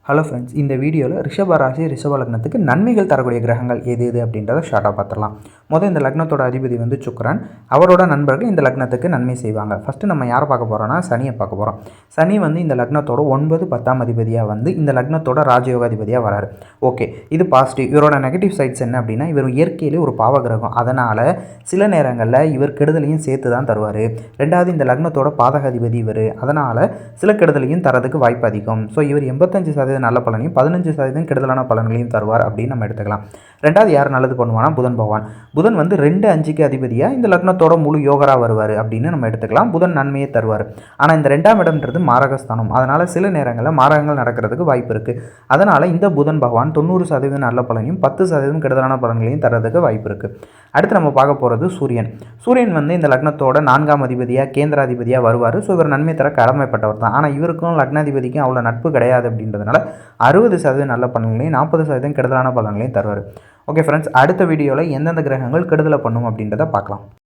Hello friends, இந்த வீடியோவில் ரிஷப ராசி ரிஷப லக்னத்துக்கு நன்மைகள் தரக்கூடிய கிரகங்கள் எது எது அப்படின்றத ஷார்ட்டாக பார்த்துடலாம். முதல் இந்த லக்னத்தோட அதிபதி வந்து சுக்கிரன். அவரோட நண்பர்கள் இந்த லக்னத்துக்கு நன்மை செய்வாங்க. ஃபஸ்ட்டு நம்ம யாரை பார்க்க போகிறோம்னா சனியை பார்க்க போகிறோம். சனி வந்து இந்த லக்னத்தோட 9, 10ஆம் அதிபதியாக வந்து இந்த லக்னத்தோட ராஜயோகாதிபதியாக வராரு. ஓகே, இது பாசிட்டிவ். இவரோட நெகட்டிவ் சைட்ஸ் என்ன அப்படின்னா, இவர் இயற்கையிலே ஒரு பாவ கிரகம். அதனால் சில நேரங்களில் இவர் கெடுதலையும் சேர்த்து தான் தருவார். ரெண்டாவது, இந்த லக்னத்தோட பாதகாதிபதி இவர். அதனால் சில கெடுதலையும் தரதுக்கு வாய்ப்பு அதிகம். ஸோ இவர் 85% நல்ல பலனையும் 15% கெடுதலான பலன்களையும் தருவார் அப்படின்னு நம்ம எடுத்துக்கலாம். ரெண்டாவது யார் நல்லது பண்ணுவானா, புதன் பகவான். புதன் வந்து 2, 5க்கு அதிபதியாக இந்த லக்னத்தோட முழு யோகரா வருவார் அப்படின்னு நம்ம எடுத்துக்கலாம். புதன் நன்மையை தருவார். ஆனால் இந்த 2ஆம் இடம்ன்றது மாரகஸ்தானம். அதனால் சில நேரங்களில் மாரகங்கள் நடக்கிறதுக்கு வாய்ப்பு இருக்குது. அதனால் இந்த புதன் பகவான் 90% நல்ல பலனையும் 10% கெடுதலான பலன்களையும் தரதுக்கு வாய்ப்பு இருக்குது. அடுத்து நம்ம பார்க்க போகிறது சூரியன். சூரியன் வந்து இந்த லக்னத்தோட 4ஆம் அதிபதியாக கேந்திராதிபதியாக வருவார். ஸோ இவர் நன்மை தர கடமைப்பட்டவர் தான். ஆனால் இவருக்கும் லக்னாதிபதிக்கும் அவ்வளோ நட்பு கிடையாது. அப்படின்றதுனால 60% நல்ல பலன்களையும் 40% கெடுதலான பலன்களையும் தருவார். ஓகே ஃப்ரெண்ட்ஸ், அடுத்த வீடியோவில் எந்தெந்த கிரகங்கள் கெடுதலை பண்ணும் அப்படின்றத பார்க்கலாம்.